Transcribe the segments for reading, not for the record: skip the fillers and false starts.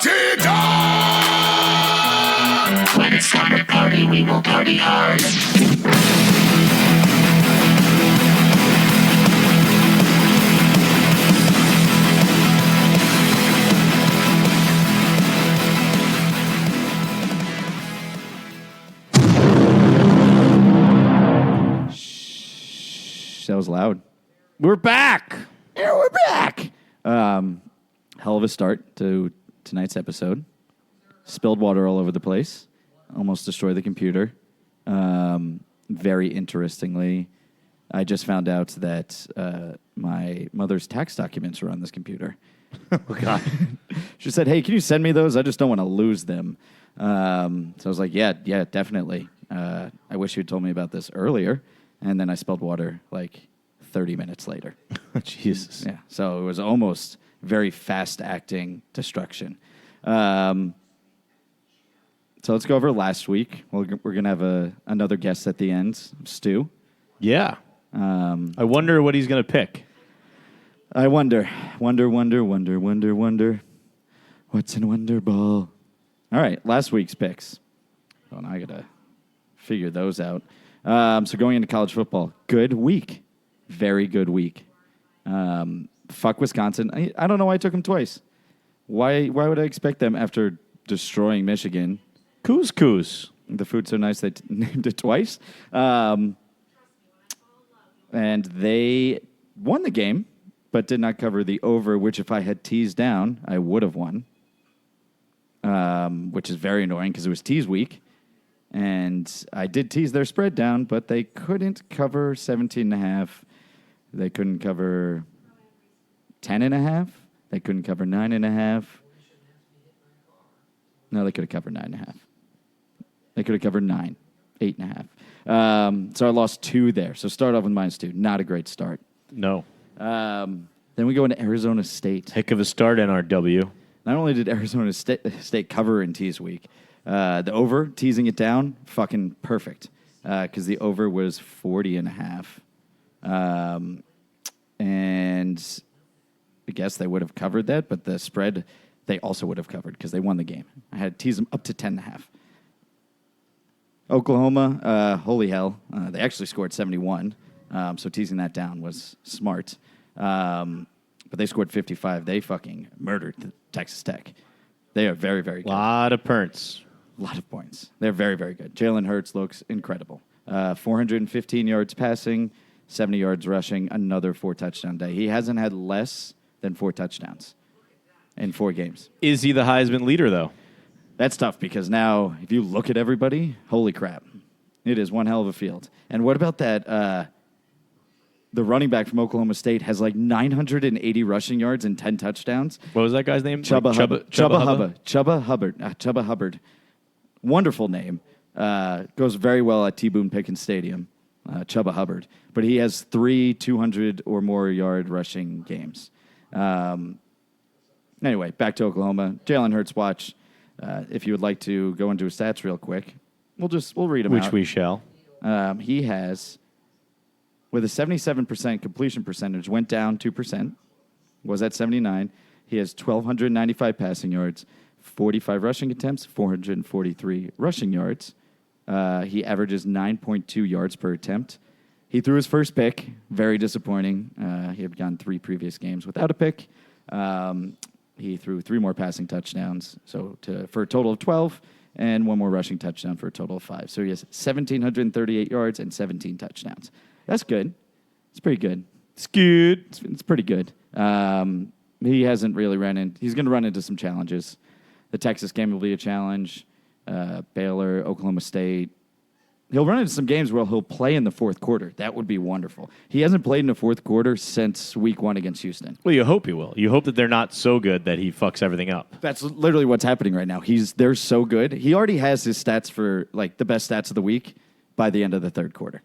Party time! When it's time to party, we will party hard. That was loud. We're back. Yeah, we're back. Hell of a start to tonight's episode. Spilled water all over the place. Almost destroyed the computer. Very interestingly, I just found out that my mother's tax documents are on this computer. Oh, God. She said, hey, can you send me those? I just don't want to lose them. So I was like, yeah, definitely. I wish you had told me about this earlier. And then I spilled water like 30 minutes later. Jesus. Yeah, so it was almost very fast-acting destruction. So let's go over last week. We're going to have another guest at the end, Stu. Yeah. I wonder what he's going to pick. I wonder. Wonder. What's in Wonder Ball? All right, last week's picks. Oh, now I got to figure those out. So going into college football, good week. Very good week. Fuck Wisconsin. I don't know why I took them twice. Why would I expect them after destroying Michigan? Couscous. The food's so nice they named it twice. And they won the game, but did not cover the over, which if I had teased down, I would have won. Which is very annoying because it was tease week. And I did tease their spread down, but they couldn't cover 17.5. They couldn't cover 10.5. They couldn't cover 9.5. No, they could have covered 9.5. They could have covered 9, 8.5. So I lost 2 there. So start off with -2. Not a great start. No. Then we go into Arizona State. Heck of a start, NRW. Not only did Arizona State cover in tease week, the over, teasing it down, fucking perfect. Because the over was 40.5. And I guess they would have covered that, but the spread they also would have covered because they won the game. I had to tease them up to 10.5. Oklahoma, holy hell, they actually scored 71. So teasing that down was smart. But they scored 55. They fucking murdered Texas Tech. They are very, very good. A lot of points. A lot of points. They're very, very good. Jalen Hurts looks incredible. 415 yards passing, 70 yards rushing, another 4-touchdown day. He hasn't had less than 4 touchdowns in 4 games. Is he the Heisman leader, though? That's tough because now, if you look at everybody, holy crap. It is one hell of a field. And what about that? The running back from Oklahoma State has like 980 rushing yards and 10 touchdowns. What was that guy's name? Chuba Chuba Hubbard. Wonderful name. Goes very well at T. Boone Pickens Stadium. Chuba Hubbard. But he has 3 200 or more yard rushing games. Anyway, back to Oklahoma. Jalen Hurts watch. If you would like to go into his stats real quick, we'll read them out. Which we shall. He has, with a 77% completion percentage, went down 2%, was at 79. He has 1,295 passing yards, 45 rushing attempts, 443 rushing yards. He averages 9.2 yards per attempt. He threw his first pick, very disappointing. He had gone 3 previous games without a pick. He threw 3 more passing touchdowns, for a total of 12, and 1 more rushing touchdown for a total of 5. So he has 1,738 yards and 17 touchdowns. That's good. It's pretty good. It's good. It's pretty good. He hasn't really he's going to run into some challenges. The Texas game will be a challenge. Baylor, Oklahoma State. He'll run into some games where he'll play in the fourth quarter. That would be wonderful. He hasn't played in the fourth quarter since week 1 against Houston. Well, you hope he will. You hope that they're not so good that he fucks everything up. That's literally what's happening right now. They're so good. He already has his stats for like the best stats of the week by the end of the third quarter.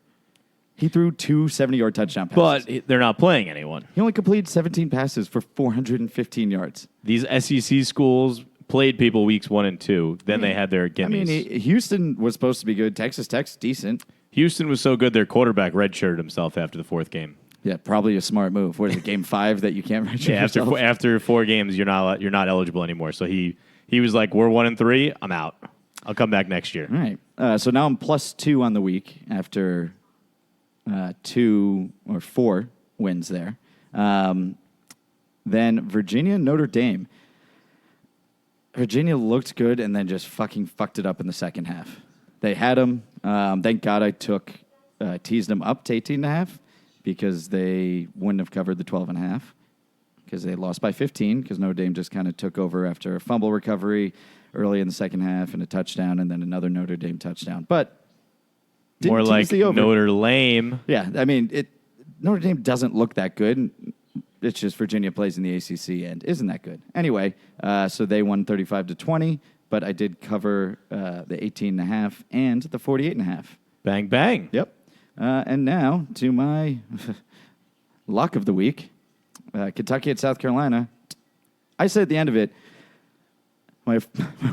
He threw 2 70-yard touchdown passes. But they're not playing anyone. He only completed 17 passes for 415 yards. These SEC schools played people weeks 1 and 2. Then they had their gimmies. I mean, Houston was supposed to be good. Texas Tech's decent. Houston was so good, their quarterback redshirted himself after the 4th game. Yeah, probably a smart move. What is it, game 5 that you can't redshirt yourself? After 4 games, you're not eligible anymore. So he He was like, we're 1-3. I'm out. I'll come back next year. All right. So now I'm +2 on the week after 2 or 4 wins there. Then Virginia, Notre Dame. Virginia looked good and then just fucking fucked it up in the second half. They had them. Thank God I teased them up to 18.5 because they wouldn't have covered the 12.5 because they lost by 15 because Notre Dame just kind of took over after a fumble recovery early in the second half and a touchdown and then another Notre Dame touchdown. But didn't More tease like the over. Notre Lame. Yeah, I mean, Notre Dame doesn't look that good. It's just Virginia plays in the ACC and isn't that good. Anyway, so they won 35-20, but I did cover the 18.5 and the 48.5. Bang, bang. Yep. And now to my lock of the week, Kentucky at South Carolina. I said at the end of it, my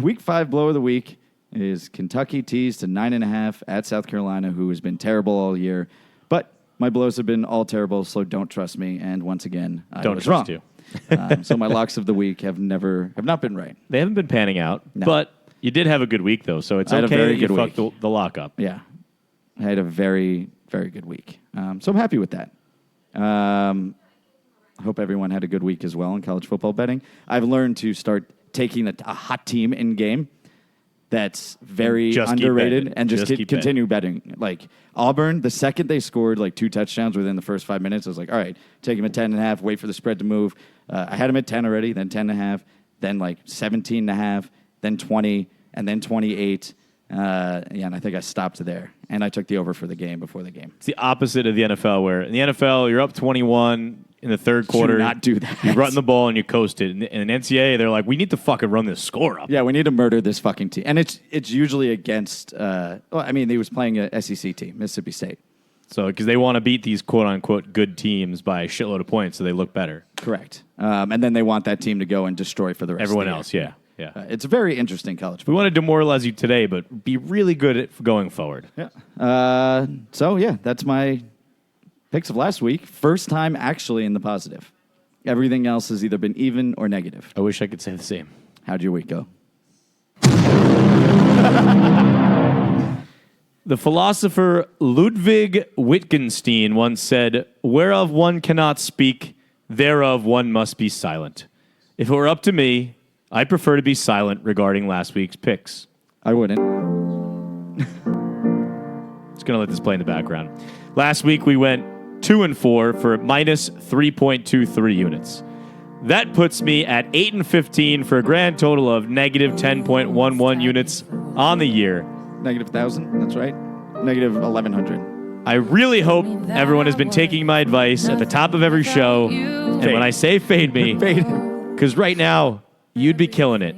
week 5 blow of the week is Kentucky teased to 9.5 at South Carolina, who has been terrible all year. But my blows have been all terrible, so don't trust me. And once again, I Don't was trust wrong. you. So my locks of the week have not been right. They haven't been panning out, No. but you did have a good week, though, so it's I had a okay very that you good fucked week. the lock up. Yeah, I had a very, very good week. So I'm happy with that. I hope everyone had a good week as well in college football betting. I've learned to start taking a hot team in game that's very Just keep underrated betting. and just keep continue betting. Like Auburn, the second they scored like 2 touchdowns within the first 5 minutes, I was like, all right, take them at 10.5, wait for the spread to move. I had them at 10 already, then 10.5, then like 17.5, then 20, and then 28. And I think I stopped there. And I took the over for the game before the game. It's the opposite of the NFL, where in the NFL, you're up 21 in the third quarter. Do not do that. You run the ball and you coast it. And in NCAA, they're like, we need to fucking run this score up. Yeah, we need to murder this fucking team. And it's usually against, he was playing a SEC team, Mississippi State. So, because they want to beat these quote-unquote good teams by a shitload of points so they look better. Correct. And then they want that team to go and destroy for the rest Everyone of the else, year. yeah. It's a very interesting college We football. want to demoralize you today, but be really good at going forward. Yeah. That's my picks of last week. First time actually in the positive. Everything else has either been even or negative. I wish I could say the same. How'd your week go? The philosopher Ludwig Wittgenstein once said, "Whereof one cannot speak, thereof one must be silent. If it were up to me, I'd prefer to be silent regarding last week's picks." I wouldn't. Just going to let this play in the background. Last week we went 2-4 for minus 3.23 units. That puts me at 8-15 for a grand total of negative 10.11 units on the year. Negative 1,000, that's right. Negative 1,100. I really hope everyone has been taking my advice at the top of every show. And when I say fade me, because right now, you'd be killing it.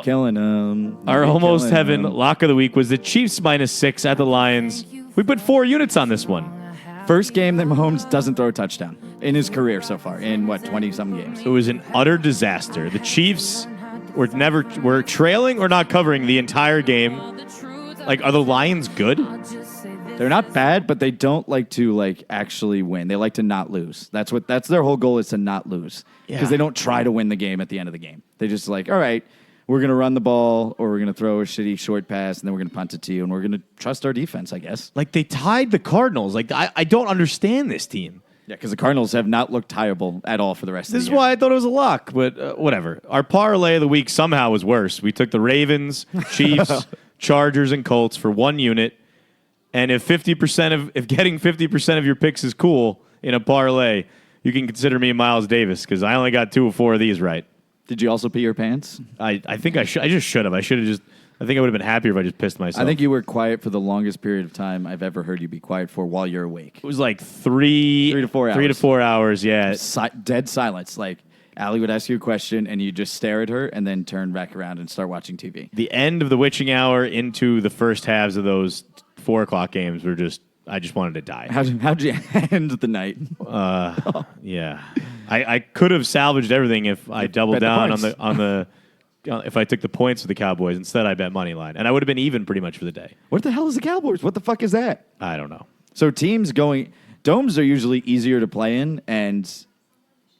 Killing them. Our almost heaven lock of the week was the Chiefs -6 at the Lions. We put 4 units on this one. First game that Mahomes doesn't throw a touchdown in his career so far, in 20-some games. It was an utter disaster. The Chiefs were trailing or not covering the entire game. Like, are the Lions good? They're not bad, but they don't like to actually win. They like to not lose. That's their whole goal is to not lose. Because they don't try to win the game at the end of the game. They just all right, we're going to run the ball or we're going to throw a shitty short pass and then we're going to punt it to you and we're going to trust our defense, I guess. Like, they tied the Cardinals. Like, I don't understand this team. Yeah, because the Cardinals have not looked tireable at all for the rest of the year. This is why I thought it was a lock, but whatever. Our parlay of the week somehow was worse. We took the Ravens, Chiefs, Chargers, and Colts for 1 unit. And if getting 50% of your picks is cool in a parlay, you can consider me Miles Davis because I only got 2 or 4 of these right. Did you also pee your pants? I think I just should have. I think I would have been happier if I just pissed myself. I think you were quiet for the longest period of time I've ever heard you be quiet for while you're awake. it was like 3 to 4 hours. 3 to 4 hours, yeah. Dead silence. Like, Allie would ask you a question and you just stare at her and then turn back around and start watching TV. The end of the witching hour into the first halves of those 4 o'clock games were I just wanted to die. How'd you end the night? Yeah, I could have salvaged everything if I doubled down on the if I took the points for the Cowboys. Instead, I bet money line, and I would have been even pretty much for the day. What the hell is the Cowboys? What the fuck is that? I don't know. So domes are usually easier to play in, and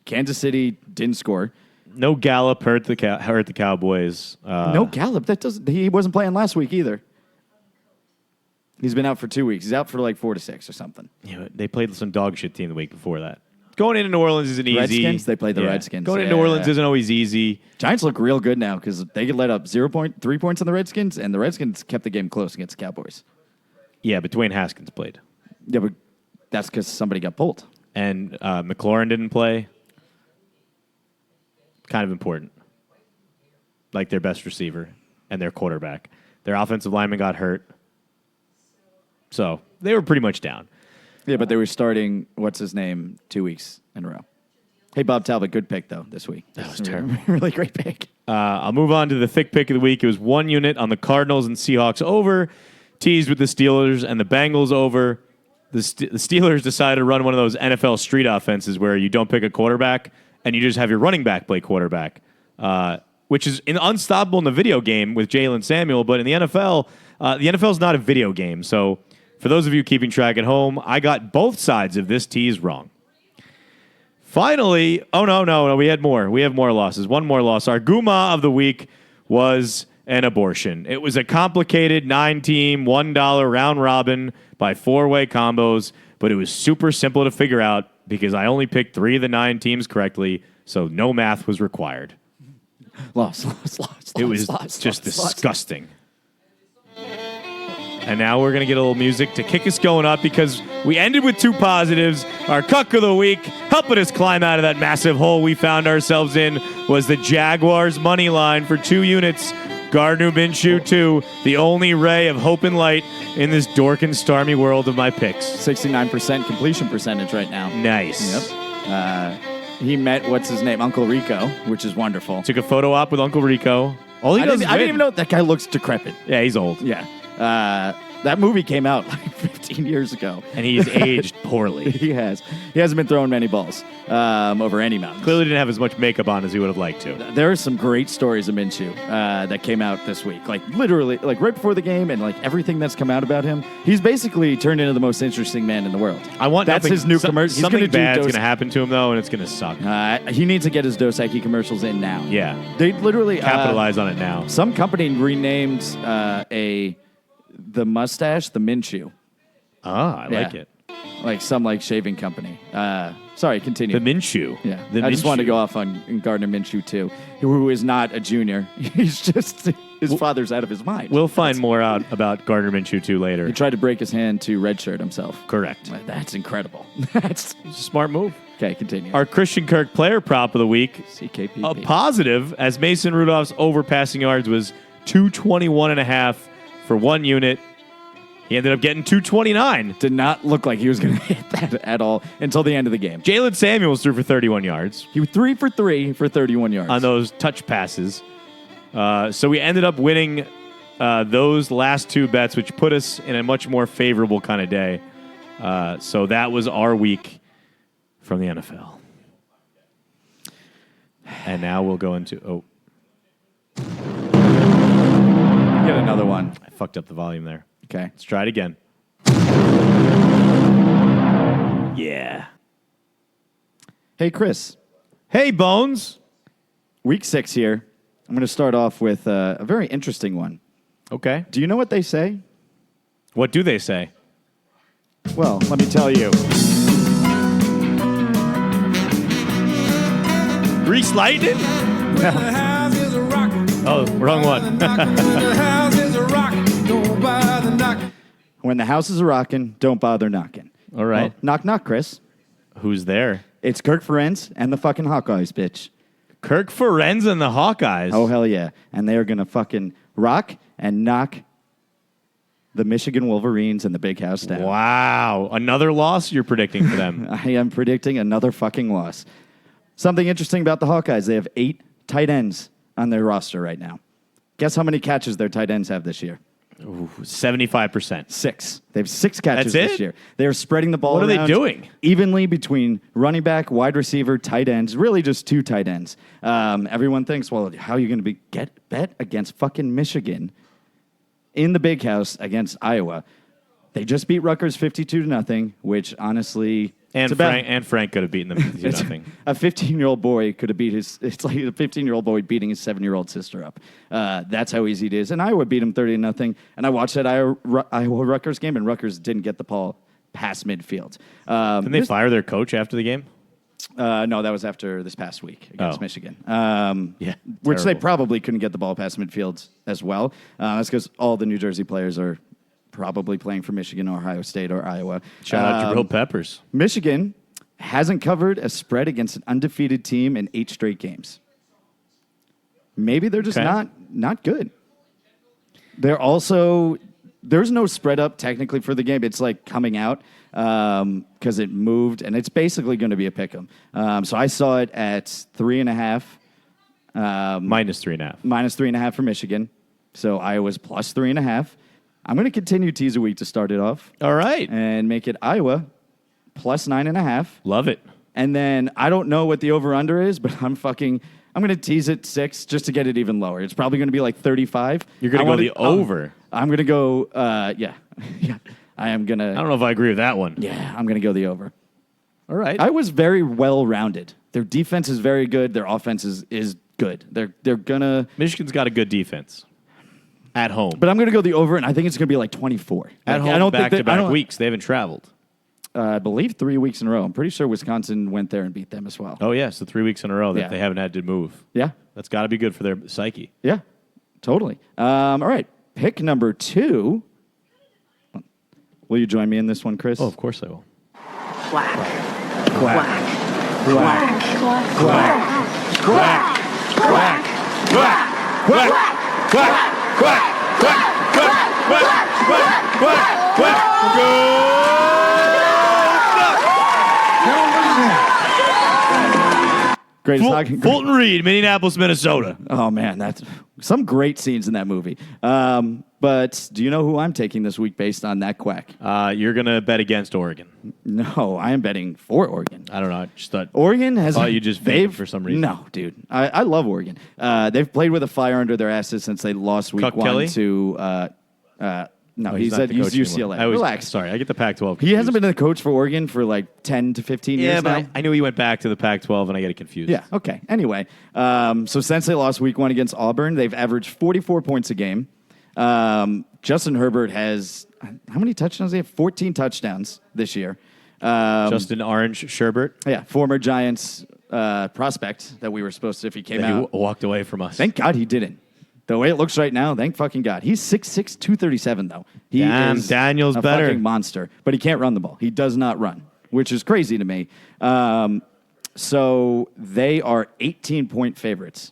Kansas City didn't score. No Gallup hurt the Cowboys. No Gallup. He wasn't playing last week either. He's been out for 2 weeks. He's out for like 4 to 6 or something. Yeah, they played some dog shit team the week before that. Going into New Orleans isn't easy. Redskins? They played the Redskins. Going into New Orleans isn't always easy. Giants look real good now because they could let up 3 points on the Redskins, and the Redskins kept the game close against the Cowboys. Yeah, but Dwayne Haskins played. Yeah, but that's because somebody got pulled. And McLaurin didn't play. Kind of important. Like their best receiver and their quarterback. Their offensive lineman got hurt. So they were pretty much down. Yeah, but they were starting, what's his name, 2 weeks in a row. Hey, Bob Talbot, good pick, though, this week. That was terrible. Really great pick. I'll move on to the thick pick of the week. It was 1 unit on the Cardinals and Seahawks over, teased with the Steelers and the Bengals over. The Steelers decided to run one of those NFL street offenses where you don't pick a quarterback and you just have your running back play quarterback, which is unstoppable in the video game with Jalen Samuel. But in the NFL is not a video game. So for those of you keeping track at home, I got both sides of this tease wrong. Finally, no, we had more. We have more losses. One more loss. Our Guma of the week was an abortion. It was a complicated 9-team, $1 round robin by 4-way combos, but it was super simple to figure out because I only picked 3 of the 9 teams correctly, so no math was required. Loss. It was just disgusting. And now we're going to get a little music to kick us going up because we ended with 2 positives. Our cuck of the week, helping us climb out of that massive hole we found ourselves in, was the Jaguars money line for 2 units. Gardner Minshew 2, the only ray of hope and light in this dork and stormy world of my picks. 69% completion percentage right now. Nice. Yep. He met, what's his name, Uncle Rico, which is wonderful. Took a photo op with Uncle Rico. All he does is I didn't even know that guy looks decrepit. Yeah, he's old. Yeah. That movie came out like 15 years ago. And he's aged poorly. He has. He hasn't been throwing many balls over any mountains. Clearly didn't have as much makeup on as he would have liked to. There are some great stories of Minshew that came out this week. Like, literally, like right before the game and like everything that's come out about him. He's basically turned into the most interesting man in the world. That's his new commercial. Something bad's going to happen to him, though, and it's going to suck. He needs to get his Dos Equis commercials in now. Yeah. They literally... capitalize on it now. Some company renamed the mustache the Minshew. I like it. Like some shaving company. Sorry, continue. The Minshew. Yeah. The I just wanted to Minshew. go off on Gardner Minshew, too, who is not a junior. He's just... His father's out of his mind. We'll find more out about Gardner Minshew, too, later. He tried to break his hand to redshirt himself. Correct. That's incredible. That's It's a smart move. okay. Continue. Our Christian Kirk player prop of the week, CKP. a positive, as Mason Rudolph's over passing yards was 221.5 for 1 unit. He ended up getting 229. Did not look like he was going to hit that at all until the end of the game. Jalen Samuels threw for 31 yards He was 3 for 3 for 31 yards. on those touch passes. So we ended up winning those last 2 bets, which put us in a much more favorable kind of day. So that was our week from the NFL. And now we'll go into... Get another one. I fucked up the volume there. Okay. Let's try it again. Yeah. Hey, Chris. Hey, Bones. Week 6 here. I'm going to start off with a very interesting one. Okay. Do you know what they say? What do they say? Well, let me tell you. Grease lightning? Oh, wrong one. When the house is a rockin', don't bother knocking. All right. Well, knock, knock, Chris. Who's there? It's Kirk Ferenz and the fucking Hawkeyes, bitch. Kirk Ferenz and the Hawkeyes. Oh, hell yeah. And they are going to fucking rock and knock the Michigan Wolverines and the big house down. Wow. Another loss you're predicting for them. I am predicting another fucking loss. Something interesting about the Hawkeyes, they have 8 tight ends on their roster right now. Guess how many catches their tight ends have this year? 75%. 6. They have 6 catches That's it? this year. They're spreading the ball What are they around doing? evenly between running back, wide receiver, tight ends, really just 2 tight ends. Everyone thinks, well, how are you going to bet against fucking Michigan in the big house against Iowa? They just beat Rutgers 52-0, which honestly And It's about- Frank could have beaten them 2-0. A 15-year-old boy could have beat his. It's like a 15-year-old boy beating his 7-year-old sister up. That's how easy it is. And Iowa beat him 30-0. And I watched that Iowa Rutgers game, and Rutgers didn't get the ball past midfield. Didn't they fire their coach after the game? No, that was after this past week against Michigan. Yeah, which they terrible. probably couldn't get the ball past midfield as well. That's because all the New Jersey players are probably playing for Michigan or Ohio State or Iowa. Shout out to Jabril Peppers. Michigan hasn't covered a spread against an undefeated team in 8 straight games. Maybe they're just Okay. not good. They're also there's no spread up technically for the game. It's like coming out because it moved, and it's basically going to be a pick 'em. So I saw it at 3.5. Minus 3.5. Minus 3.5 for Michigan. So Iowa's plus 3.5. I'm going to continue tease a week to start it off All right. and make it Iowa plus 9.5. Love it. And then I don't know what the over-under is, but I'm going to tease it 6 just to get it even lower. It's probably going to be like 35. You're going to go the over. I'm going to go, yeah. Yeah. I am going I to, don't know if I agree with that one. yeah, I'm going to go the over. All right. I was very well-rounded. Their defense is very good. Their offense is good. They're going to, Michigan's got a good defense. At home. but I'm going to go the over, and I think it's going to be like 24. At Like, home, back-to-back weeks. They haven't traveled. I believe 3 weeks in a row. I'm pretty sure Wisconsin went there and beat them as well. Oh, yeah. So 3 weeks in a row that Yeah. they haven't had to move. Yeah. That's got to be good for their psyche. Yeah, totally. All right, pick number 2. Will you join me in this one, Chris? Oh, of course I will. Quack. Quack. Quack. Quack. Quack. Quack. Quack. Quack. Quack. Quack. Quack. Quack. Quack. Quack. Quack. Quack. Quack. Go. Greatest hockey. Fulton Reed, Minneapolis, Minnesota. Oh man, that's some great scenes in that movie. But do you know who I'm taking this week based on that quack? You're going to bet against Oregon. No, I am betting for Oregon. I don't know. I just thought Oregon has. Thought you just favored for some reason. No, dude. I love Oregon. They've played with a fire under their asses since they lost week Cuck 1 Kelly? to. No, he's not at the coach anymore. UCLA. I always- Relax. Sorry, I get the Pac-12 He hasn't confused. been the coach for Oregon for like 10 to 15 Yeah, years but now. I knew he went back to the Pac-12, and I get it confused. Yeah, okay. Anyway, so since they lost week 1 against Auburn, they've averaged 44 points a game. Justin Herbert has, how many touchdowns? They have 14 touchdowns this year. Justin Orange Sherbert. Yeah, former Giants prospect that we were supposed to, if he came He out. walked away from us. Thank God he didn't. The way it looks right now, thank fucking God. He's 6'6", 237, though. He Damn, is Daniel's a better. fucking monster. But he can't run the ball. He does not run, which is crazy to me. So they are 18-point favorites,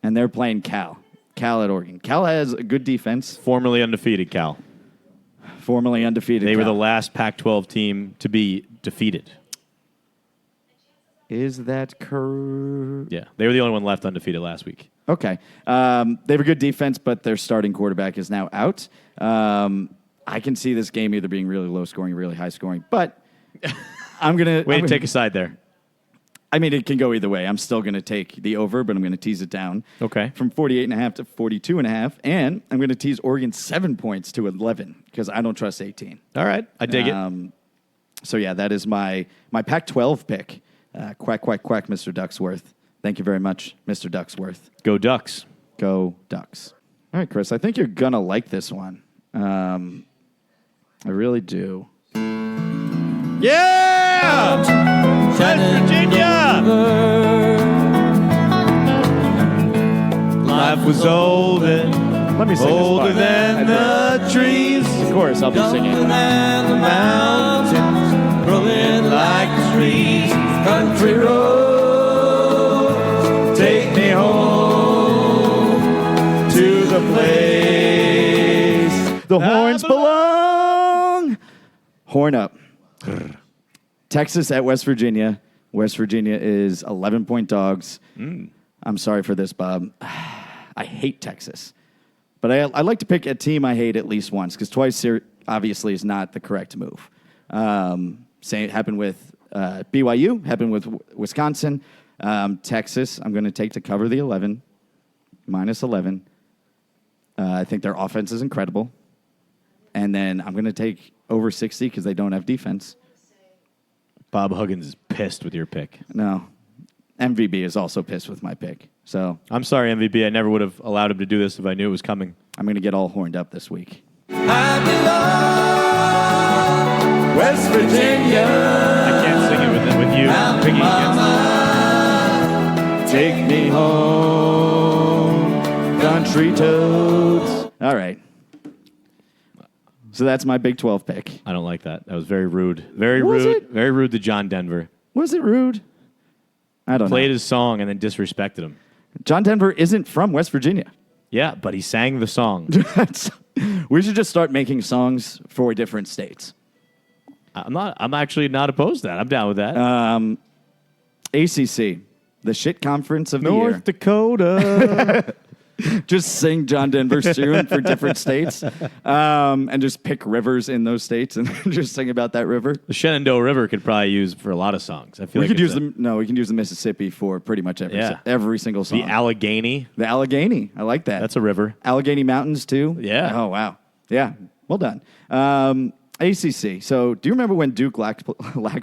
and they're playing Cal at Oregon. Cal has a good defense, Formerly undefeated, Cal. formerly undefeated. They were Cal. the last Pac-12 team to be defeated. Is that correct? Yeah, they were the only one left undefeated last week. Okay. They have a good defense, but their starting quarterback is now out. I can see this game either being really low scoring or really high scoring, but I'm going to... Way to take a side there. I mean, it can go either way. I'm still going to take the over, but I'm going to tease it down. Okay. From 48.5 to 42.5, and I'm going to tease Oregon 7 points to 11 because I don't trust 18. All right, I dig it. So, yeah, that is my Pac-12 pick. Quack, quack, quack, Mr. Ducksworth. Thank you very much, Mr. Ducksworth. Go Ducks. Go Ducks. All right, Chris, I think you're going to like this one. I really do. Yeah! West Virginia! Life was older, Let me sing older this part. than the trees, Of course, I'll be singing. older than the mountains, growing like trees. Country road, take me home to the place. The horns belong. Horn up. Texas at West Virginia. West Virginia is 11-point dogs. I'm sorry for this, Bob. I hate Texas. But I like to pick a team I hate at least once because twice obviously is not the correct move. It happened with BYU, happened with Wisconsin. Texas, I'm going to take to cover the 11, minus 11. I think their offense is incredible. And then I'm going to take over 60 because they don't have defense. Bob Huggins is pissed with your pick. No. MVB is also pissed with my pick. So I'm sorry, MVP. I never would have allowed him to do this if I knew it was coming. I'm going to get all horned up this week. I belong West Virginia. I can't sing it with you picking against Take me home, country toads. All right. So that's my Big 12 pick. I don't like that. That was very rude. Very Was rude. it? Very rude to John Denver. Was it rude? I don't Played know. his song and then disrespected him. John Denver isn't from West Virginia. Yeah, but he sang the song. We should just start making songs for different states. I'm actually not opposed to that. I'm down with that. ACC, the shit conference of the North year. Dakota. Just sing John Denver's tune for different states, and just pick rivers in those states and just sing about that river. The Shenandoah River could probably use for a lot of songs. I feel We like could it's use we can use the Mississippi for pretty much every single song. the Allegheny. The Allegheny, I like that. That's a river. Allegheny Mountains too. Yeah. Oh wow. Yeah. Well done. ACC. So, do you remember when Duke Lax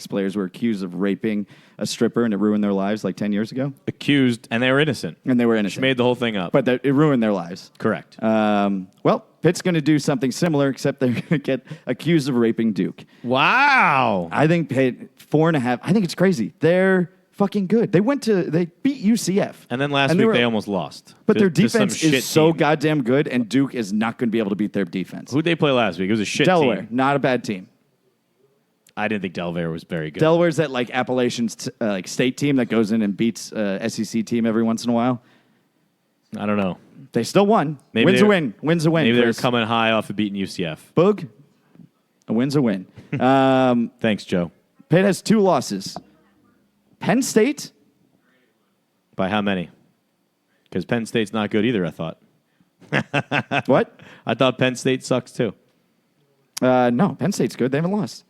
players were accused of raping a stripper and it ruined their lives like 10 years ago? Accused, and they were innocent. And they were She innocent. made the whole thing up. But it ruined their lives. Correct. Well, Pitt's going to do something similar, except they're going to get accused of raping Duke. Wow. I think Pitt 4.5. I think it's crazy. They're fucking good. They beat UCF. And then last week they almost lost. But their to some defense shit is so team. goddamn good, and Duke is not going to be able to beat their defense. Who'd they play last week? It was a shit Delaware, team. not a bad team. I didn't think Delaware was very good. Delaware's that like Appalachian like state team that goes in and beats SEC team every once in a while. I don't know. They still won. Maybe Wins they a were- win. Wins a win. Maybe they were Chris. coming high off of beating UCF. Boog. A win's a win. Thanks, Joe. Pitt has 2 losses. Penn State. By how many? Because Penn State's not good either, I thought. What? I thought Penn State sucks too. No, Penn State's good. They haven't lost.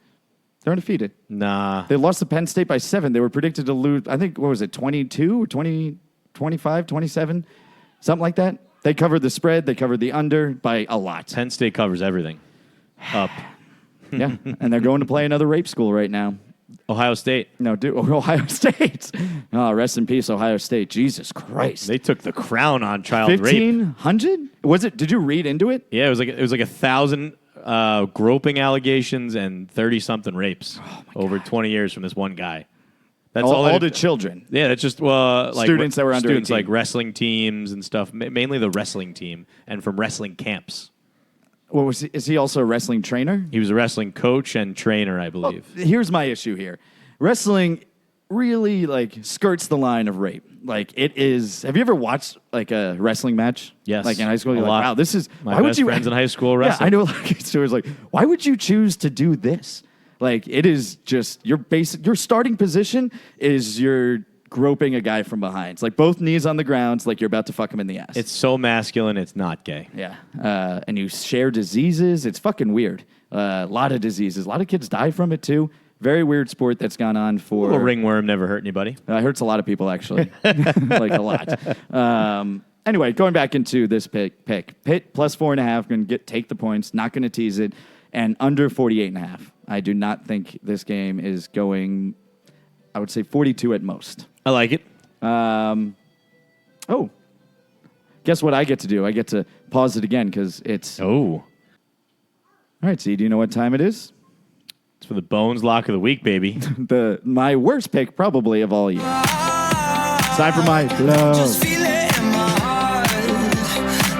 They're undefeated. Nah. They lost to Penn State by 7. They were predicted to lose, I think, what was it, 22 or 20, 25, 27? Something like that. They covered the spread. They covered the under by a lot. Penn State covers everything. Up. Yeah, and they're going to play another rape school right now. Ohio State. No, Ohio State. Oh, rest in peace, Ohio State. Jesus Christ. They took the crown on child rape. 1,500? Was it? Did you read into it? Yeah, it was like 1,000 groping allegations and 30-something rapes over 20 years from this one guy. That's All they- the children. Yeah, that's just like Students that were under students 18. like wrestling teams and stuff. Mainly the wrestling team and from wrestling camps. What was? Is he also a wrestling trainer? He was a wrestling coach and trainer, I believe. Here's my issue here. Wrestling really like skirts the line of rape. Like it is. Have you ever watched like a wrestling match? Yes. Like in high school, A you're lot. like, wow, this is. My why would best you? friends in high school Yeah, wrestled. I know. Like stories like, why would you choose to do this? Like it is just your basic. Your starting position is you're groping a guy from behind. It's like both knees on the ground. It's like you're about to fuck him in the ass. It's so masculine, it's not gay. Yeah. And you share diseases. It's fucking weird. A lot of diseases. A lot of kids die from it, too. Very weird sport that's gone on for... A ringworm never hurt anybody. It hurts a lot of people, actually. Like, a lot. Anyway, going back into this pick. Pitt plus 4.5. Going to take the points. Not going to tease it. And under 48.5. I do not think this game is going... I would say 42 at most. I like it. Oh. Guess what I get to do? I get to pause it again because it's... Oh. All right, see, do you know what time it is? It's for the Bones Lock of the Week, baby. My worst pick probably of all year. It's time for my blow. Just feel it in my heart.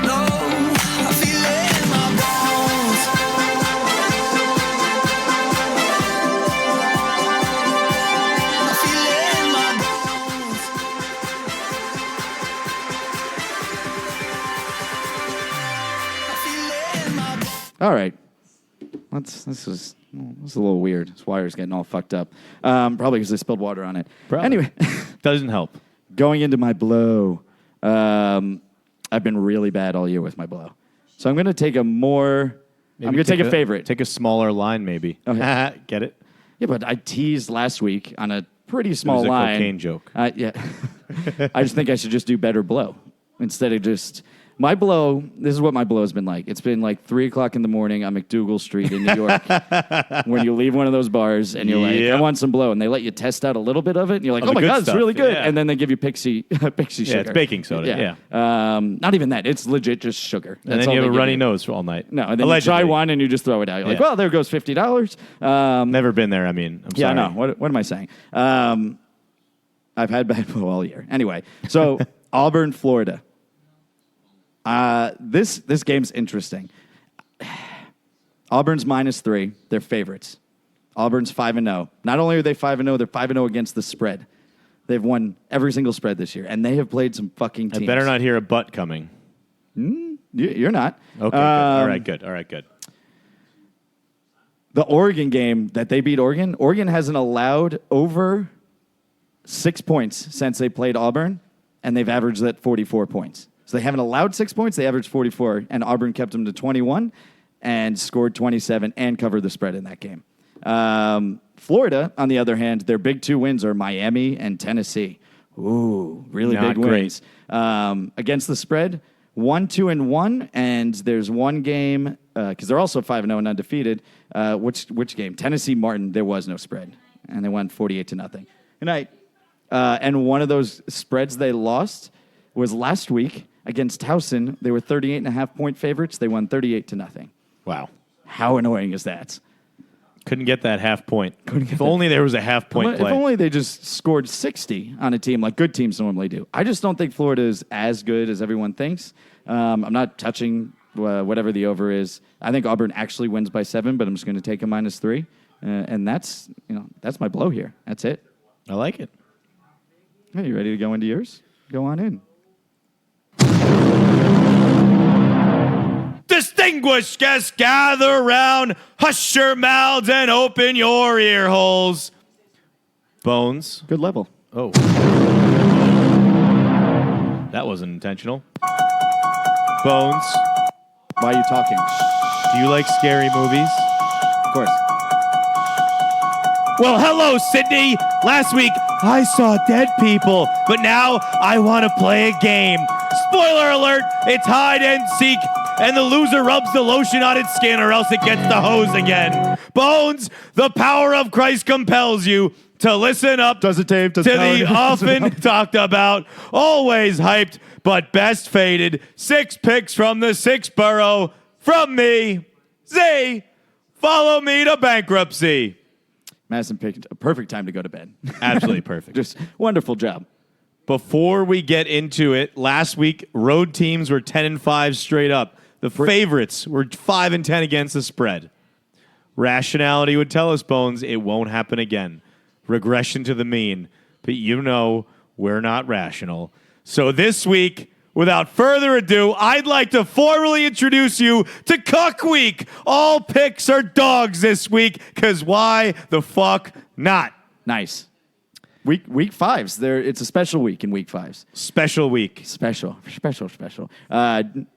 No, I feel it in my bones. I feel it in my bones. I feel it in my bones. All right. This is a little weird. This wire's getting all fucked up. Probably because I spilled water on it. Probably. Anyway, Doesn't help. going into my blow. I've been really bad all year with my blow. So I'm going to take I'm going to take a favorite. Take a smaller line, maybe. Okay. Get it? Yeah, but I teased last week on a pretty It small was a line. cocaine joke. Yeah. I just think I should just do better blow instead of just My blow, this is what my blow has been like. It's been like 3 o'clock in the morning on McDougal Street in New York when you leave one of those bars and you're like, I want some blow. And they let you test out a little bit of it. And you're like, oh my God, stuff. it's really good. Yeah. And then they give you pixie sugar. Yeah, it's baking soda. Yeah. Not even that. It's legit just sugar. And then you have a runny nose for all night. No, and then Allegedly. you try one and you just throw it out. You're like, well, there goes $50. Never been there. I mean, I'm sorry. Yeah, I know. What am I saying? I've had bad blow all year. Anyway, so Auburn, Florida. This game's interesting. Auburn's -3. They're favorites. Auburn's 5-0. Not only are they 5-0, they're 5-0 against the spread. They've won every single spread this year, and they have played some fucking teams. I better not hear a butt coming. You're not. Okay, good. All right, good. The Oregon game that they beat Oregon, Oregon hasn't allowed over 6 points since they played Auburn, and they've averaged that 44 points. So they haven't allowed 6 points. They averaged 44, and Auburn kept them to 21 and scored 27 and covered the spread in that game. Florida, on the other hand, their big 2 wins are Miami and Tennessee. Ooh, really Not big great. wins. Against the spread, 1-2-1, and there's one game, because they're also 5-0 and undefeated. Which game? Tennessee Martin, there was no spread, and they won 48-0. Good night. And one of those spreads they lost was last week against Towson. They were 38.5-point favorites. They won 38-0. Wow. How annoying is that? Couldn't get that half point. If only there was a half point If play. only they just scored 60 on a team like good teams normally do. I just don't think Florida is as good as everyone thinks. I'm not touching whatever the over is. I think Auburn actually wins by 7, but I'm just going to take a -3. And that's my blow here. That's it. I like it. Hey, you ready to go into yours? Go on in. Distinguished guests, gather around, hush your mouths and open your ear holes. Bones. Good level. Oh. That wasn't intentional. Bones. Why are you talking? Do you like scary movies? Of course. Well, hello, Sydney. Last week, I saw dead people, but now I want to play a game. Spoiler alert, it's hide and seek, and the loser rubs the lotion on its skin or else it gets the hose again. Bones, the power of Christ compels you to listen up to the often talked about, always hyped, but best faded 6 picks from the 6th borough from me, Z. Follow me to bankruptcy. Madison picked a perfect time to go to bed. Absolutely perfect. Just wonderful job. Before we get into it, last week, road teams were 10-5 straight up. The favorites were 5-10 against the spread. Rationality would tell us, Bones, it won't happen again. Regression to the mean. But you know we're not rational. So this week, without further ado, I'd like to formally introduce you to Cuck Week. All picks are dogs this week, because why the fuck not? Nice. Week 5s. It's a special week in week 5s. Special week. Special.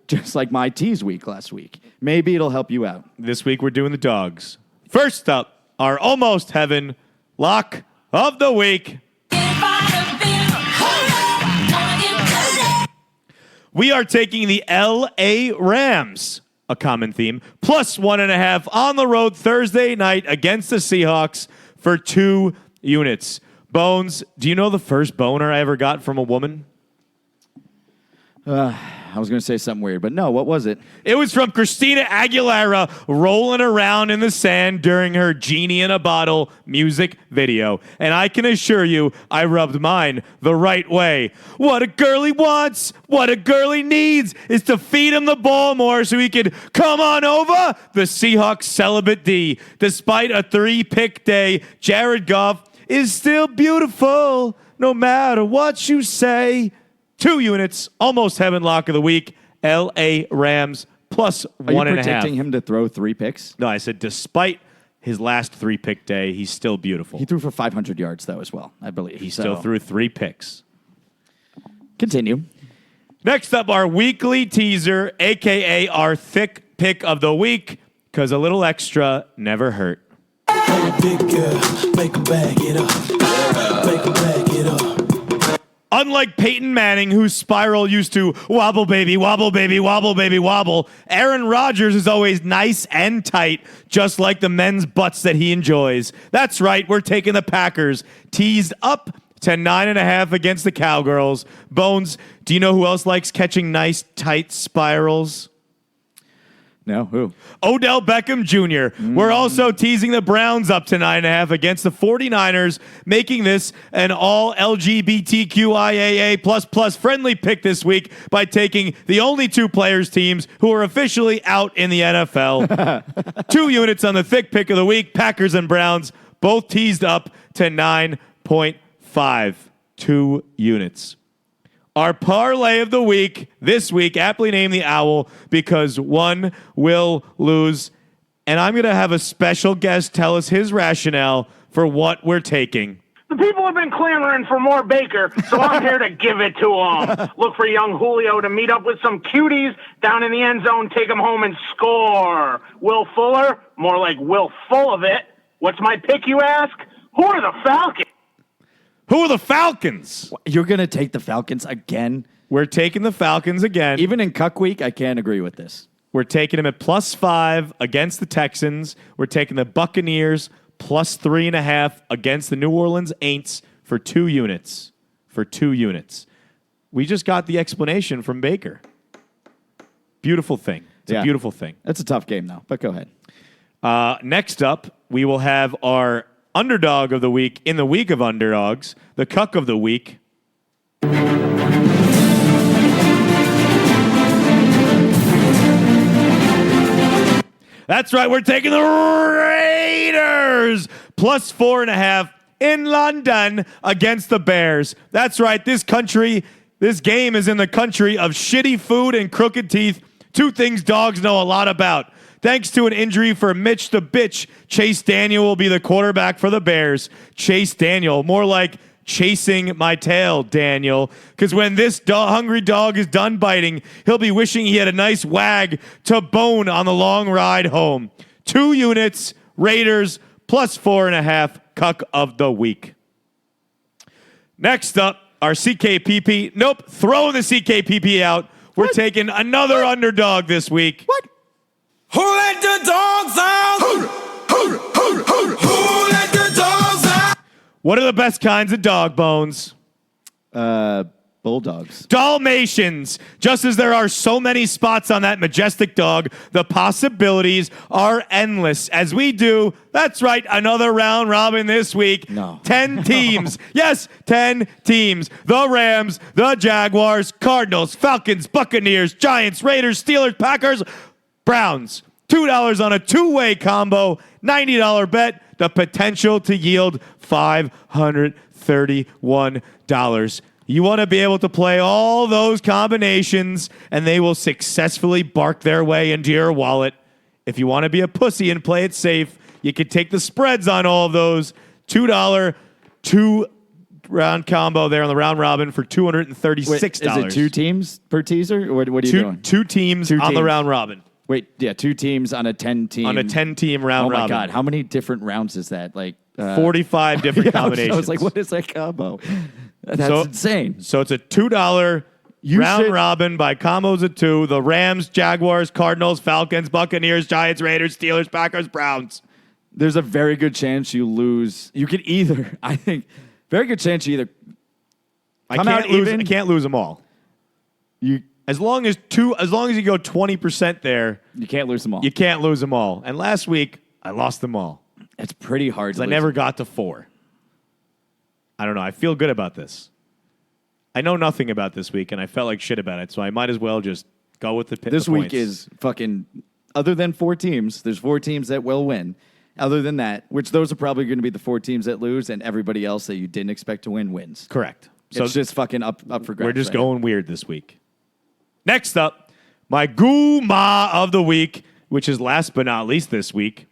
Just like my tease week last week. Maybe it'll help you out. This week we're doing the dogs. First up, our almost heaven lock of the week. We are taking the L.A. Rams, a common theme, plus 1.5 on the road Thursday night against the Seahawks for 2 units. Bones, do you know the first boner I ever got from a woman? I was going to say something weird, but no, what was it? It was from Christina Aguilera rolling around in the sand during her Genie in a Bottle music video. And I can assure you, I rubbed mine the right way. What a girlie wants, what a girlie needs is to feed him the ball more so he can come on over. The Seahawks celibate D. Despite a 3-pick day, Jared Goff is still beautiful no matter what you say. 2 units, almost heaven lock of the week. L.A. Rams plus 1.5. Are you predicting him to throw 3 picks? No, I said despite his last 3-pick day, he's still beautiful. He threw for 500 yards, though, as well, I believe. He still threw 3 picks. Continue. Next up, our weekly teaser, a.k.a. our thick pick of the week, because a little extra never hurt. Big girl, make a bag it up. Make a bag it up. Unlike Peyton Manning, whose spiral used to wobble, baby, wobble, baby, wobble, baby, wobble, Aaron Rodgers is always nice and tight, just like the men's butts that he enjoys. That's right, we're taking the Packers, teased up to 9.5 against the Cowgirls. Bones, do you know who else likes catching nice, tight spirals? No, who? Odell Beckham Jr. We're also teasing the Browns up to 9.5 against the 49ers, making this an all LGBTQIAA++ friendly pick this week by taking the only 2 players teams who are officially out in the NFL. 2 units on the thick pick of the week, Packers and Browns, both teased up to 9.5. 2 units. Our parlay of the week this week, aptly named the Owl, because one will lose. And I'm going to have a special guest tell us his rationale for what we're taking. The people have been clamoring for more Baker, so I'm here to give it to them. Look for young Julio to meet up with some cuties down in the end zone, take them home and score. Will Fuller? More like Will Full of it. What's my pick, you ask? Who are the Falcons? Who are the Falcons? You're going to take the Falcons again? We're taking the Falcons again. Even in Cuck Week, I can't agree with this. We're taking them at +5 against the Texans. We're taking the Buccaneers +3.5 against the New Orleans Aints for 2 units. We just got the explanation from Baker. Beautiful thing. It's a beautiful thing. That's a tough game, though, but go ahead. Next up, we will have our underdog of the week in the week of underdogs, the Cuck of the week. That's right, we're taking the Raiders +4.5 in London against the Bears. That's right, this game is in the country of shitty food and crooked teeth, 2 things dogs know a lot about. Thanks to an injury for Mitch the Bitch, Chase Daniel will be the quarterback for the Bears. Chase Daniel, more like chasing my tail, Daniel. Because when this hungry dog is done biting, he'll be wishing he had a nice wag to bone on the long ride home. 2 units, Raiders, +4.5, Cuck of the week. Next up, our CKPP. Nope, throwing the CKPP out. We're taking another underdog this week. What? Who let the dogs out? Who let the dogs out? What are the best kinds of dog, Bones? Bulldogs. Dalmatians. Just as there are so many spots on that majestic dog, the possibilities are endless. As we do, that's right, another round robin this week. No. 10 teams. Yes, 10 teams. The Rams, the Jaguars, Cardinals, Falcons, Buccaneers, Giants, Raiders, Steelers, Packers, Browns. $2 on a 2-way combo, $90 bet, the potential to yield $531. You want to be able to play all those combinations, and they will successfully bark their way into your wallet. If you want to be a pussy and play it safe, you can take the spreads on all of those. $2, 2-round combo there on the round robin for $236. Wait, is it 2 teams per teaser? What are you doing? Two teams on the round robin. Wait, yeah, 2 teams on a 10-team. On a 10-team round robin. Oh, my God. How many different rounds is that? 45 different combinations. I was like, what is that combo? That's insane. So it's a $2 round robin by combos of 2. The Rams, Jaguars, Cardinals, Falcons, Buccaneers, Giants, Raiders, Steelers, Packers, Browns. There's a very good chance you lose. You could either, I think, very good chance you either I can't lose them all. As long as you go 20% there, you can't lose them all. You can't lose them all. And last week, I lost them all. It's pretty hard. I never got to 4. I don't know. I feel good about this. I know nothing about this week, and I felt like shit about it, so I might as well just go with the This week points. is fucking, other than 4 teams, there's 4 teams that will win. Other than that, which those are probably going to be the 4 teams that lose, and everybody else that you didn't expect to win wins. Correct. So it's just fucking up for grabs. We're just going weird this week. Next up, my Goo-Ma of the week, which is last but not least this week.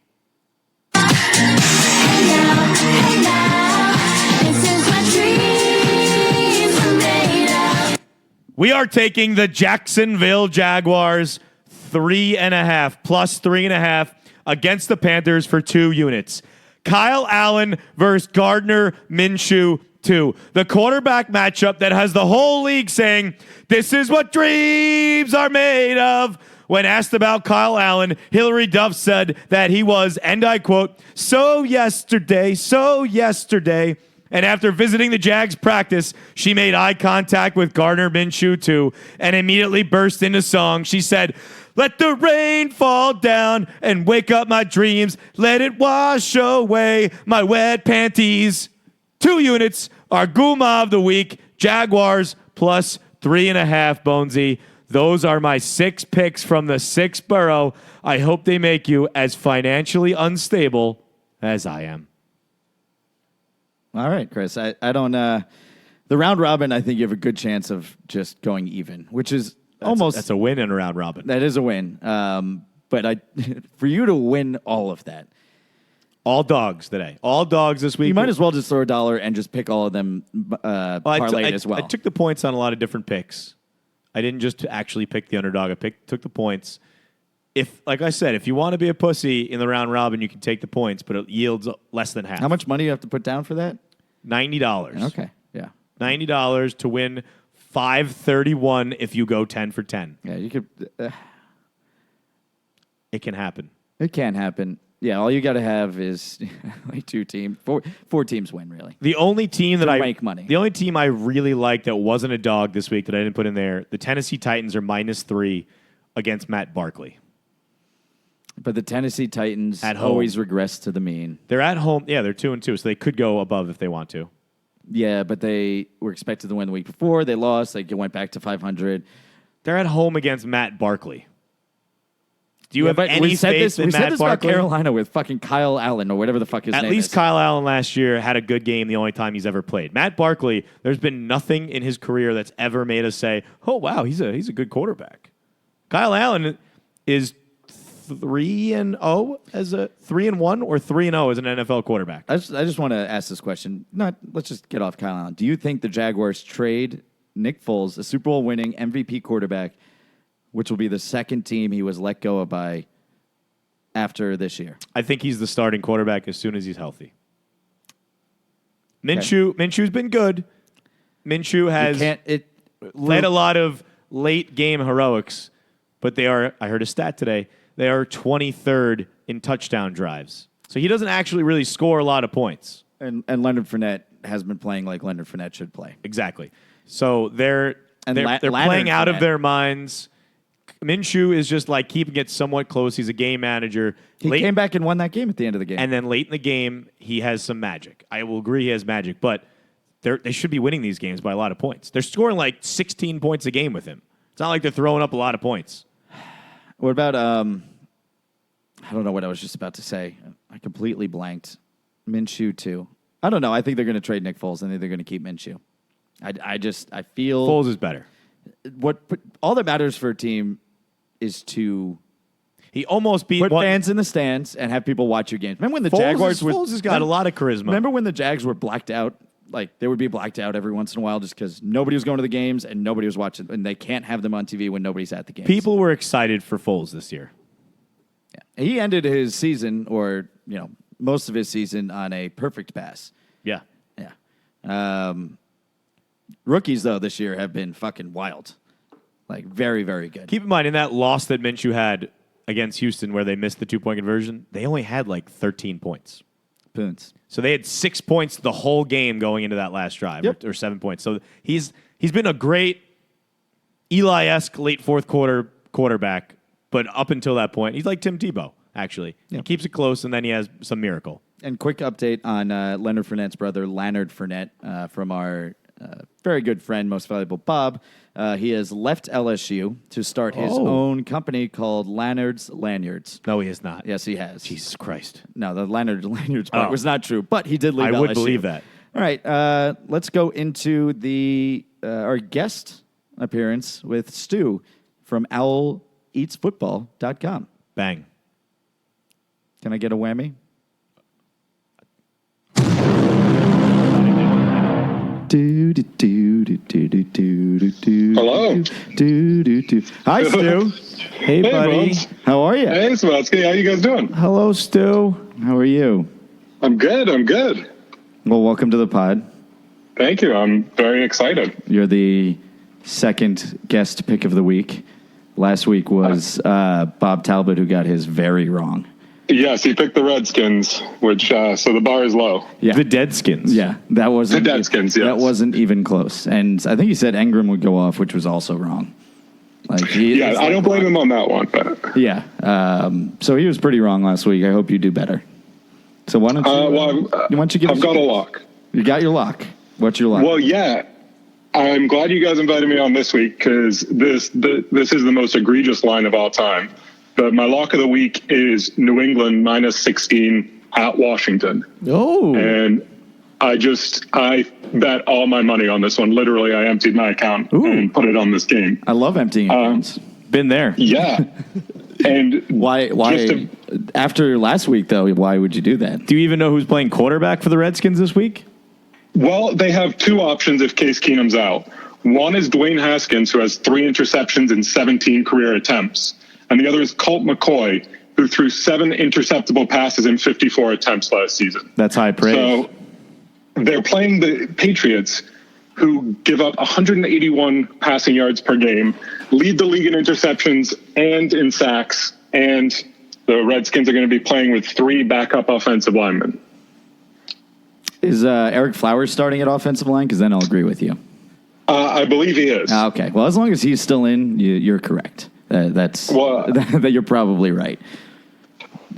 We are taking the Jacksonville Jaguars 3.5 plus 3.5 against the Panthers for 2 units. Kyle Allen versus Gardner Minshew, to the quarterback matchup that has the whole league saying, this is what dreams are made of. When asked about Kyle Allen, Hillary Duff said that he was, and I quote, so yesterday. And after visiting the Jags practice, she made eye contact with Gardner Minshew too and immediately burst into song. She said, let the rain fall down and wake up my dreams. Let it wash away my wet panties. 2 units are Guma of the week. Jaguars plus 3.5, Bonesy. Those are my 6 picks from the 6th borough. I hope they make you as financially unstable as I am. All right, Chris. I don't. The round robin, I think you have a good chance of just going even, which is That's a win in a round robin. That is a win. But for you to win all of that, all dogs today. All dogs this week. you might as well just throw $1 and just pick all of them parlayed as well. I took the points on a lot of different picks. I didn't just actually pick the underdog. I took the points. Like I said, if you want to be a pussy in the round robin, you can take the points, but it yields less than half. How much money do you have to put down for that? $90. Okay, yeah. $90 to win $531 if you go 10 for 10. Yeah, you could. It can happen. It can happen. Yeah, all you got to have is like 2 teams. Four teams win, really. The only team that make money. The only team I really liked that wasn't a dog this week that I didn't put in there, the Tennessee Titans are -3 against Matt Barkley. But the Tennessee Titans At home. always regress to the mean. They're at home. Yeah, they're 2-2, so they could go above if they want to. Yeah, but they were expected to win the week before. They lost. They went back to 500. They're at home against Matt Barkley. Do you have any we said faith this, in we Matt said this Barkley? about Carolina with fucking Kyle Allen or whatever the fuck his name is. At least Kyle Allen last year had a good game the only time he's ever played. Matt Barkley, there's been nothing in his career that's ever made us say, oh, wow, he's a good quarterback. Kyle Allen is 3-0 as a 3-1 or 3-0 as an NFL quarterback. I just want to ask this question. Let's just get off Kyle Allen. Do you think the Jaguars trade Nick Foles, a Super Bowl winning MVP quarterback, which will be the second team he was let go of by after this year? I think he's the starting quarterback as soon as he's healthy. Minshew's been good. Minshew has led a lot of late game heroics, but they are, I heard a stat today, they are 23rd in touchdown drives. So he doesn't actually really score a lot of points. And Leonard Fournette has been playing like Leonard Fournette should play. Exactly. So they're Leonard playing out of Fournette. their minds. Minshew is just like keeping it somewhat close. He's a game manager. He came back and won that game at the end of the game. And then late in the game, he has some magic. I will agree he has magic, but they should be winning these games by a lot of points. They're scoring like 16 points a game with him. It's not like they're throwing up a lot of points. What about, I don't know what I was just about to say. I completely blanked. Minshew, too. I don't know. I think they're going to trade Nick Foles. I think they're going to keep Minshew. I feel... Foles is better. All that matters for a team is to He almost beat put fans in the stands and have people watch your games. Remember when the Jaguars were... Foles has got a lot of charisma. Remember when the Jags were blacked out? Like, they would be blacked out every once in a while just because nobody was going to the games and nobody was watching. And they can't have them on TV when nobody's at the games. People were excited for Foles this year. Yeah. He ended his season, or, most of his season, on a perfect pass. Yeah. Yeah. Rookies, though, this year have been fucking wild. Like, very, very good. Keep in mind, in that loss that Minshew had against Houston where they missed the 2-point conversion, they only had like 13 points. Poons. So they had 6 points the whole game going into that last drive, or 7 points. So he's been a great Eli-esque late fourth quarter quarterback, but up until that point, he's like Tim Tebow, actually. Yeah. He keeps it close, and then he has some miracle. And quick update on Leonard Fournette's brother, Leonard Fournette, from our very good friend, Most Valuable Bob. He has left LSU to start his own company called Lanyard's Lanyards. No, he has not. Yes, he has. Jesus Christ. No, the Lanyard's Lanyards part was not true, but he did leave LSU. I would believe that. All right, let's go into our guest appearance with Stu from OwlEatsFootball.com. Bang. Can I get a whammy? Hello. Hi, Stu. Hey, buddy. Bones. How are you? Hey, Smelsky. How you guys doing? Hello, Stu. How are you? I'm good. Well, welcome to the pod. Thank you. I'm very excited. You're the second guest pick of the week. Last week was Bob Talbot, who got his very wrong. Yes, he picked the Redskins, which so the bar is low. Yeah. The Deadskins. Yeah, that wasn't The Deadskins, yes. That wasn't even close. And I think he said Engram would go off, which was also wrong. I don't blame him on that one. But. Yeah. So he was pretty wrong last week. I hope you do better. So why don't you? Why don't you give? I've got a lock. You got your lock. What's your lock? Well, yeah. I'm glad you guys invited me on this week because this is the most egregious line of all time. But my lock of the week is New England minus 16 at Washington. Oh. And I bet all my money on this one. Literally, I emptied my account and put it on this game. I love emptying accounts. Been there. Yeah. And why after last week, though, why would you do that? Do you even know who's playing quarterback for the Redskins this week? Well, they have two options if Case Keenum's out. One is Dwayne Haskins, who has 3 interceptions in 17 career attempts. And the other is Colt McCoy, who threw 7 interceptable passes in 54 attempts last season. That's high praise. So they're playing the Patriots, who give up 181 passing yards per game, lead the league in interceptions and in sacks, and the Redskins are going to be playing with 3 backup offensive linemen. Is Eric Flowers starting at offensive line? Because then I'll agree with you. I believe he is. Okay. Well, as long as he's still in, you're correct. That you're probably right.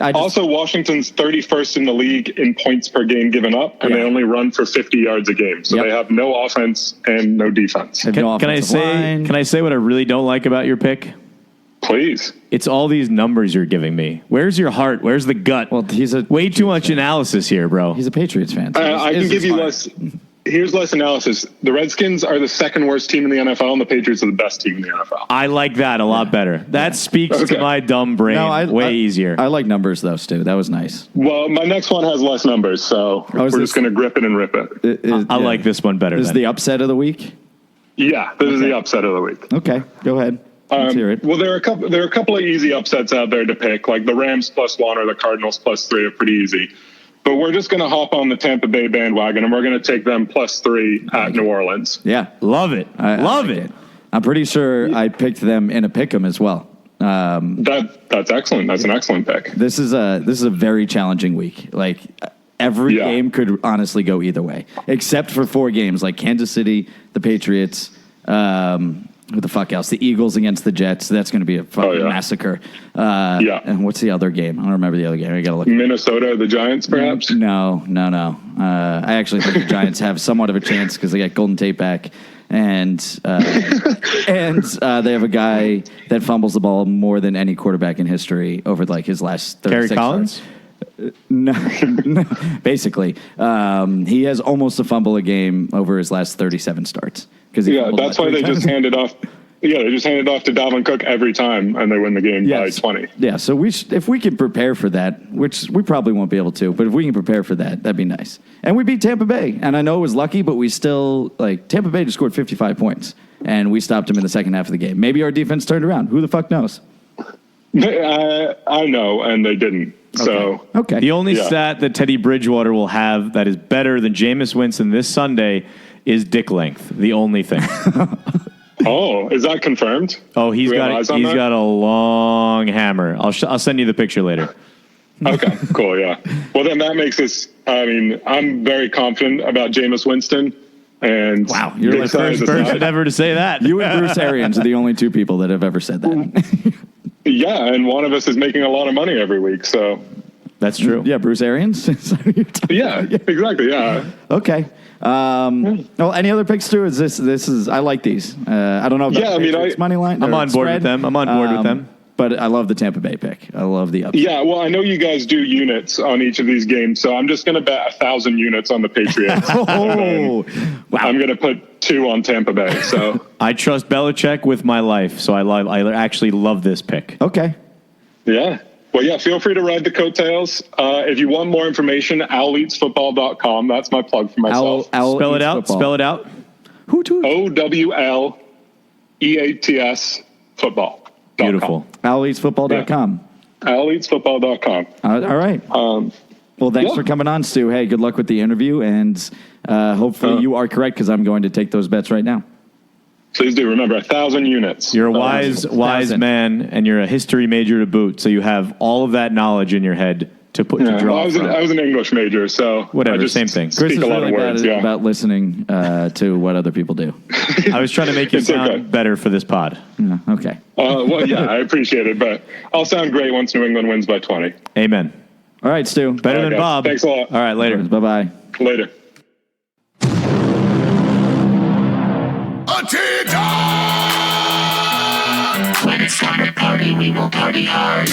Also, Washington's 31st in the league in points per game given up, and they only run for 50 yards a game. So they have no offense and no defense. Can I say what I really don't like about your pick? Please. It's all these numbers you're giving me. Where's your heart? Where's the gut? Well, he's way too much analysis here, bro. He's a Patriots fan. So I can give you less. Here's less analysis. The Redskins are the second worst team in the NFL, and the Patriots are the best team in the NFL. I like that a lot better. That speaks to my dumb brain easier. I like numbers, though, Stu. That was nice. Well, my next one has less numbers, so we're just going to grip it and rip it. I like this one better. This is the upset of the week? Yeah, this is the upset of the week. Okay, go ahead. Let's hear it. Well, there are a couple of easy upsets out there to pick, like the Rams +1 or the Cardinals +3 are pretty easy. But we're just going to hop on the Tampa Bay bandwagon, and we're going to take them +3 at New Orleans. Yeah. Love it. Love it. I'm pretty sure I picked them in a pick'em as well. That's excellent. That's an excellent pick. This is a very challenging week. Like every game could honestly go either way, except for 4 games like Kansas City, the Patriots, who the fuck else? The Eagles against the Jets. That's going to be a fucking massacre. And what's the other game? I don't remember the other game. I got to look. Minnesota, the Giants, perhaps? No. I actually think the Giants have somewhat of a chance because they got Golden Tate back, and they have a guy that fumbles the ball more than any quarterback in history over like his last 36 Kerry Collins? No, basically. He has almost a fumble a game over his last 37 starts. That's why they just handed off. Yeah, they just handed off to Dalvin Cook every time, and they win the game by 20. Yeah, so if we can prepare for that, which we probably won't be able to, but if we can prepare for that, that'd be nice. And we beat Tampa Bay, and I know it was lucky, but we still, Tampa Bay just scored 55 points, and we stopped them in the second half of the game. Maybe our defense turned around. Who the fuck knows? I know, and they didn't. So okay. The only stat that Teddy Bridgewater will have that is better than Jameis Winston this Sunday is dick length. The only thing. Oh, is that confirmed? Oh, he's got a long hammer. I'll send you the picture later. Okay, cool, yeah. Well, then that makes us. I mean, I'm very confident about Jameis Winston. And wow, you're the first person ever to say that. You and Bruce Arians are the only 2 people that have ever said that. Yeah, and one of us is making a lot of money every week, so. That's true. Yeah, Bruce Arians? Yeah, exactly, yeah. Okay. Well, any other picks, Stu? This is I like these. I don't know about the money line. I'm on board with them. But I love the Tampa Bay pick. I love the upset. Yeah, well, I know you guys do units on each of these games, so I'm just going to bet 1,000 units on the Patriots. Wow. I'm going to put 2 on Tampa Bay. So I trust Belichick with my life, so I actually love this pick. Okay. Yeah. Well, yeah, feel free to ride the coattails. If you want more information, owleatsfootball.com. That's my plug for myself. Spell it out. Spell it out. OWLEATS football. Beautiful. Owleatsfootball.com. Owleatsfootball.com. All right. Well, thanks Yeah. for coming on, Stu. Hey, good luck with the interview, and hopefully you are correct because I'm going to take those bets right now. Please do. Remember, 1,000 units. You're a wise 1,000. man, and you're a history major to boot, so you have all of that knowledge in your head to put to Yeah, draw well, from. I was an English major, so Whatever, I just same thing. Chris Speak is a lot really of words. bad Yeah. about listening to what other people do. I was trying to make you It's sound okay. better for this pod. Yeah, okay. Well, yeah, I appreciate it, but I'll sound great once New England wins by 20. Amen. All right, Stu. Better All right, than guys. Bob. Thanks a lot. All right, later. Bye-bye. Later. When it's time to party, we will party hard.